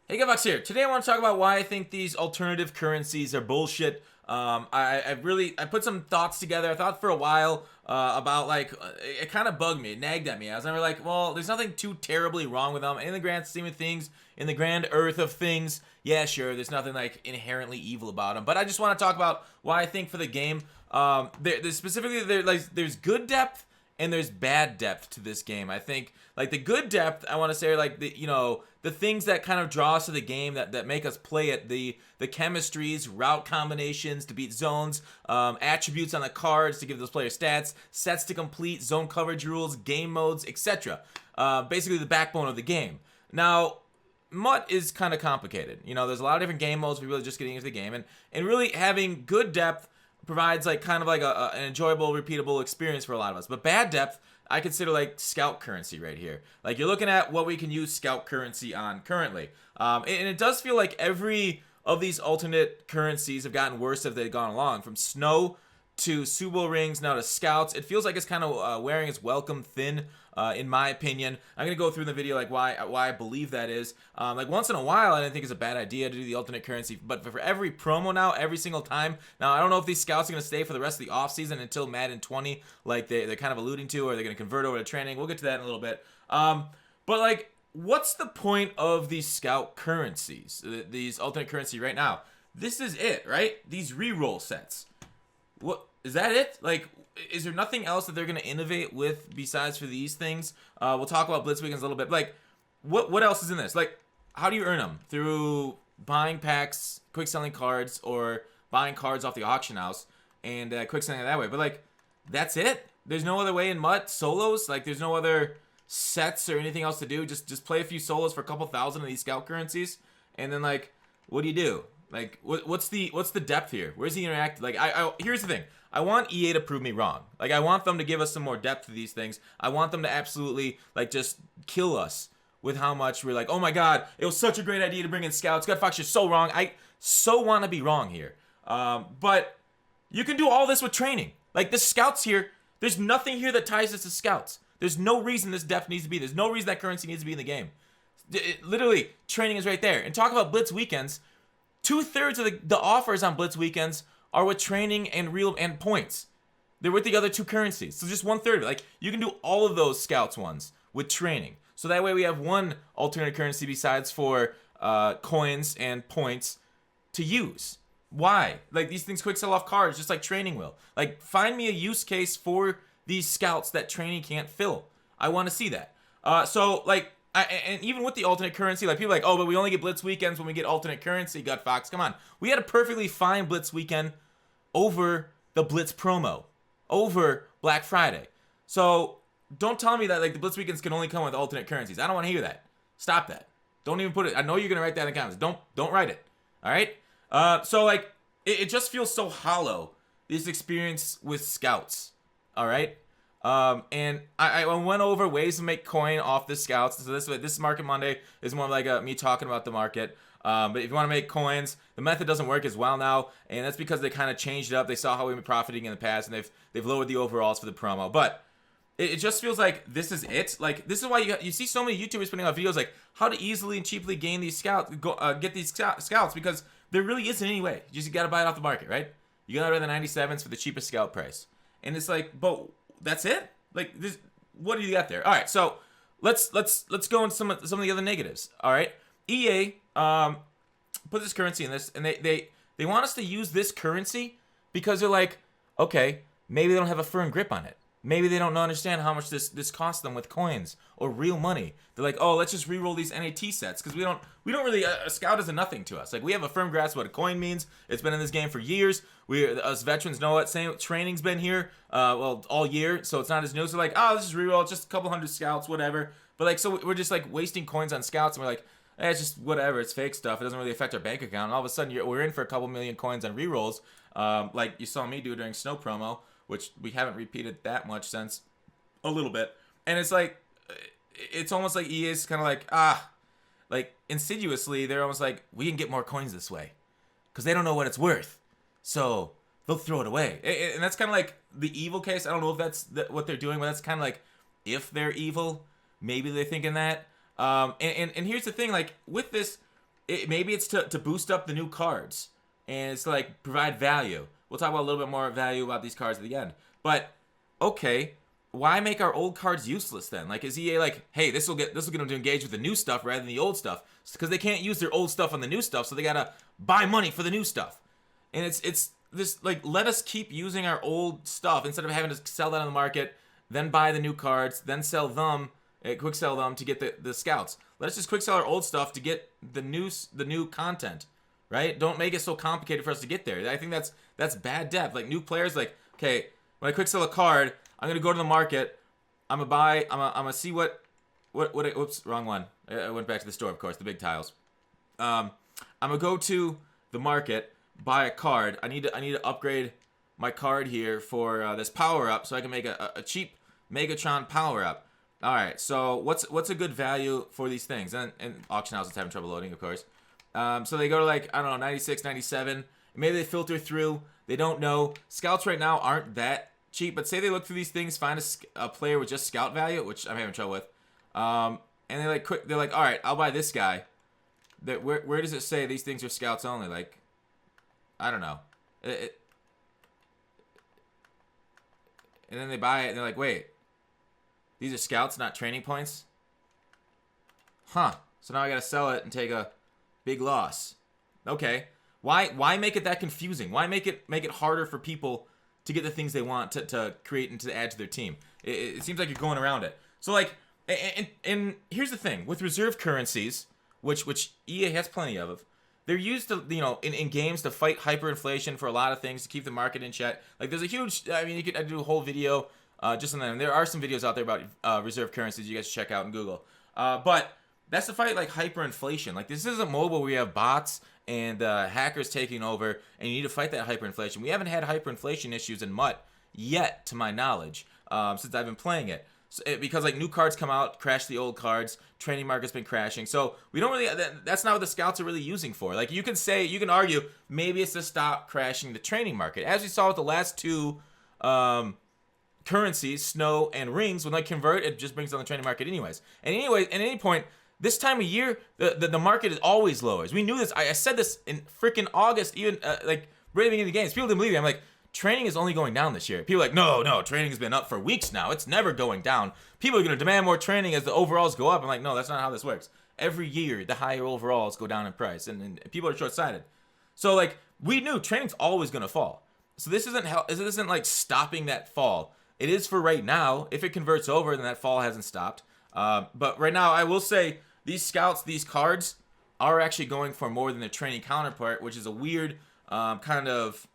Hey, Gavox here. Today I want to talk about why I think these alternative currencies are bullshit. I put some thoughts together. I thought for a while about it kind of bugged me, it nagged at me. I was never like, well, there's nothing too terribly wrong with them. In the grand scheme of things, in the grand earth of things, yeah, sure, there's nothing like inherently evil about them. But I just want to talk about why I think for the game, there's good depth and there's bad depth to this game. I think like the good depth I want to say are like the things that kind of draw us to the game that make us play it, the chemistries, route combinations to beat zones, attributes on the cards to give those players stats, sets to complete, zone coverage rules, game modes, etc. Basically the backbone of the game. Now MUT is kind of complicated. There's a lot of different game modes for really just getting into the game, and really having good depth provides like kind of like an enjoyable, repeatable experience for a lot of us. But bad depth, I consider like scout currency right here. Like you're looking at what we can use scout currency on currently, and it does feel like every of these alternate currencies have gotten worse as they've gone along. From snow to Subo rings now to scouts, it feels like it's kind of wearing its welcome thin. In my opinion, I'm gonna go through in the video like why I believe that is. Like once in a while, I didn't think it's a bad idea to do the alternate currency, but for every promo now, every single time. Now I don't know if these scouts are gonna stay for the rest of the offseason until Madden 20, like they're kind of alluding to, or they're gonna convert over to training. We'll get to that in a little bit. But like, what's the point of these scout currencies, these alternate currency right now? This is it, right? These reroll sets. What is that? It like. Is there nothing else that they're going to innovate with besides for these things? We'll talk about Blitz Weekends a little bit. Like, what else is in this? Like, how do you earn them? Through buying packs, quick selling cards, or buying cards off the auction house and quick selling it that way. But, like, that's it? There's no other way in MUT? Solos? Like, there's no other sets or anything else to do? Just play a few solos for a couple thousand of these scout currencies? And then, like, what do you do? Like, what's the depth here? Where's the interact? Like, here's the thing. I want EA to prove me wrong. Like, I want them to give us some more depth to these things. I want them to absolutely, like, just kill us with how much we're like, oh my god, it was such a great idea to bring in scouts. God, Fox, you're so wrong. I so want to be wrong here. But you can do all this with training. Like, the scouts here, there's nothing here that ties us to scouts. There's no reason this depth needs to be. There's no reason that currency needs to be in the game. Literally, training is right there. And talk about Blitz Weekends. 2/3 of the offers on Blitz Weekends are with training and points. They're with the other two currencies. So just 1/3 of it. Like, you can do all of those scouts ones with training. So that way we have one alternate currency besides for coins and points to use. Why? Like, these things quick sell off cards just like training will. Like, find me a use case for these scouts that training can't fill. I want to see that. And even with the alternate currency, like, people are like, oh, but we only get Blitz Weekends when we get alternate currency, Gut Fox. Come on. We had a perfectly fine Blitz Weekend over the Blitz promo, over Black Friday. So don't tell me that like the Blitz Weekends can only come with alternate currencies. I don't want to hear that. Stop that. Don't even put it. I know you're gonna write that in the comments. Don't write it. All right. So like it just feels so hollow, this experience with scouts. All right. And I went over ways to make coin off the scouts. So this Market Monday is more like me talking about the market. But if you want to make coins, the method doesn't work as well now, and that's because they kind of changed it up. They saw how we've been profiting in the past, and they've lowered the overalls for the promo. But it just feels like this is it. Like, this is why you see so many YouTubers putting out videos like how to easily and cheaply gain these scouts, get these scouts, because there really isn't any way. You just gotta buy it off the market, right? You gotta buy the 97s for the cheapest scout price, and it's like, but that's it. Like, this, what do you got there? All right, so let's go into some of the other negatives. All right, EA put this currency in this, and they want us to use this currency because they're like, okay, maybe they don't have a firm grip on it. Maybe they don't understand how much this costs them with coins or real money. They're like, oh, let's just re-roll these NAT sets because we don't really, a scout is a nothing to us. Like, we have a firm grasp of what a coin means. It's been in this game for years. Us veterans know it. Same training's been here, all year, so it's not as new. So like, oh, let's just re-roll. It's just a couple hundred scouts, whatever. But like, so we're just like wasting coins on scouts, and we're like, it's just whatever. It's fake stuff. It doesn't really affect our bank account. And all of a sudden, we're in for a couple million coins on re-rolls, like you saw me do during Snow promo, which we haven't repeated that much since a little bit. And it's like, it's almost like EA is kind of like, like insidiously, they're almost like, we can get more coins this way because they don't know what it's worth. So they'll throw it away. And that's kind of like the evil case. I don't know if that's what they're doing, but that's kind of like, if they're evil, maybe they're thinking that. And here's the thing, like with this, maybe it's to boost up the new cards, and it's to, like, provide value. We'll talk about a little bit more value about these cards at the end. But okay, why make our old cards useless then? Like, is EA like, hey, this will get them to engage with the new stuff rather than the old stuff? Because they can't use their old stuff on the new stuff, so they gotta buy money for the new stuff. And it's this, like, let us keep using our old stuff instead of having to sell that on the market, then buy the new cards, then sell them, quick sell them to get the scouts. Let us just quick sell our old stuff to get the new content, right? Don't make it so complicated for us to get there. I think that's bad depth. Like, new players, like, okay, when I quick sell a card, I'm gonna go to the market. I'm gonna see what. Oops, wrong one. I went back to the store, of course, the big tiles. I'm gonna go to the market, buy a card. I need to upgrade my card here for this power up, so I can make a cheap Megatron power up. All right, so what's a good value for these things? And auction house is having trouble loading, of course. So they go to, like, I don't know, 96, 97. Maybe they filter through. They don't know. Scouts right now aren't that cheap, but say they look through these things, find a player with just scout value, which I'm having trouble with, and they're like, all right, I'll buy this guy. Where does it say these things are scouts only? Like, I don't know. And then they buy it, and they're like, wait, these are scouts, not training points? Huh. So now I gotta sell it and take a big loss. Okay. Why make it that confusing? Why make it harder for people to get the things they want to create and to add to their team? It seems like you're going around it. So, like, and here's the thing. With reserve currencies, which EA has plenty of, they're used to, in games to fight hyperinflation for a lot of things, to keep the market in check. Like, there's a huge, I mean, I do a whole video just on that. And there are some videos out there about reserve currencies you guys should check out in Google. But that's to fight, like, hyperinflation. Like, this isn't mobile where we have bots and hackers taking over, and you need to fight that hyperinflation. We haven't had hyperinflation issues in MUT yet, to my knowledge, since I've been playing it. Because, like, new cards come out, crash the old cards, training market's been crashing. So we don't really, that's not what the scouts are really using for. Like, you can argue, maybe it's to stop crashing the training market. As we saw with the last two currencies, snow and rings, when they convert, it just brings down the training market anyways. And anyway, at any point, this time of year, the market is always lower. We knew this. I said this in freaking August, even like right at the beginning of the games. People didn't believe me. I'm like, training is only going down this year. People are like, no, training has been up for weeks now. It's never going down. People are going to demand more training as the overalls go up. I'm like, no, that's not how this works. Every year, the higher overalls go down in price, and people are short-sighted. So, like, we knew training's always going to fall. So this isn't like stopping that fall. It is for right now. If it converts over, then that fall hasn't stopped. But right now, I will say, these scouts, these cards, are actually going for more than their training counterpart, which is a weird kind of,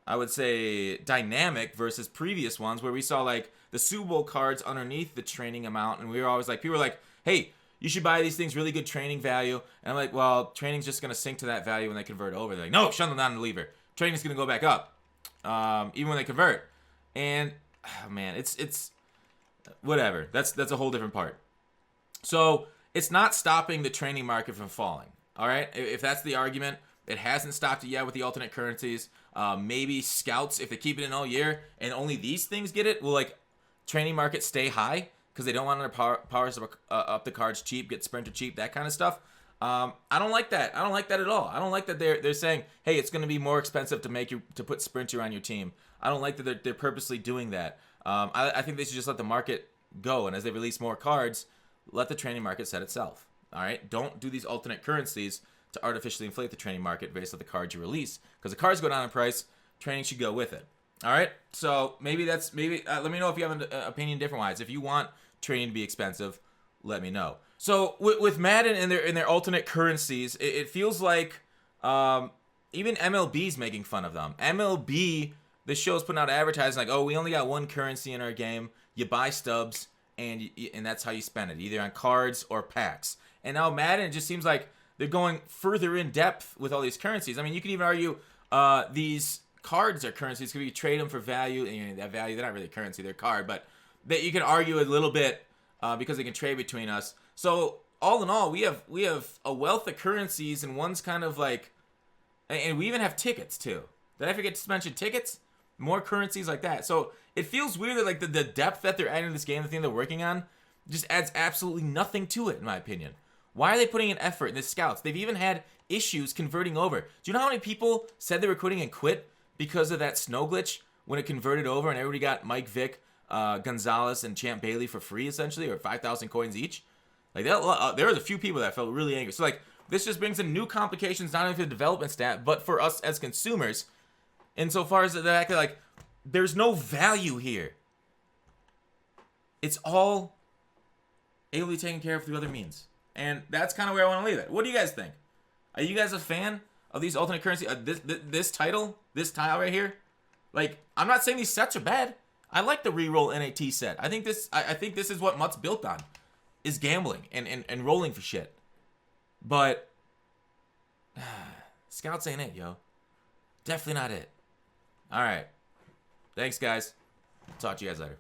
I would say, dynamic versus previous ones where we saw, like, the Super Bowl cards underneath the training amount, and we were always like, people were like, hey, you should buy these things, really good training value. And I'm like, well, training's just going to sink to that value when they convert over. They're like, no, shut them down and leave her. Training's going to go back up, even when they convert. And, oh, man, it's whatever. That's a whole different part. So it's not stopping the training market from falling, all right? If that's the argument, it hasn't stopped it yet with the alternate currencies. Maybe scouts, if they keep it in all year and only these things get it, will, like, training market stay high because they don't want to powers up the cards cheap, get sprinter cheap, that kind of stuff. I don't like that. I don't like that at all. I don't like that they're saying, hey, it's going to be more expensive to put sprinter on your team. I don't like that they're purposely doing that. I think they should just let the market go, and as they release more cards, let the training market set itself. All right, don't do these alternate currencies to artificially inflate the training market based on the cards you release, because the cards go down in price, training should go with it. All right, so let me know if you have an opinion different-wise. If you want training to be expensive, let me know. So with Madden and their alternate currencies, it feels like even MLB's making fun of them. MLB, this show's putting out advertising like, oh, we only got one currency in our game. You buy stubs, and that's how you spend it, either on cards or packs. And now Madden, it just seems like they're going further in depth with all these currencies. I mean, you can even argue these cards are currencies because you trade them for value, and that value, they're not really currency, they're card, but that you can argue a little bit because they can trade between us. So all in all, we have a wealth of currencies, and one's kind of like, and we even have tickets too. Did I forget to mention tickets? More currencies like that. So it feels weird that, like, the depth that they're adding to this game, the thing they're working on, just adds absolutely nothing to it, in my opinion. Why are they putting an effort in the scouts? They've even had issues converting over. Do you know how many people said they were quitting and quit because of that snow glitch when it converted over and everybody got Mike Vick, Gonzalez, and Champ Bailey for free, essentially, or 5,000 coins each? Like, there was a few people that felt really angry. So, like, this just brings in new complications, not only for the development stat, but for us as consumers, insofar as the fact that, like, there's no value here. It's all able to be taken care of through other means. And that's kind of where I want to leave it. What do you guys think? Are you guys a fan of these alternate currency? This tile right here? Like, I'm not saying these sets are bad. I like the reroll NAT set. I think this is what Mutt's built on, is gambling and rolling for shit. But Scouts ain't it, yo. Definitely not it. All right. Thanks, guys. Talk to you guys later.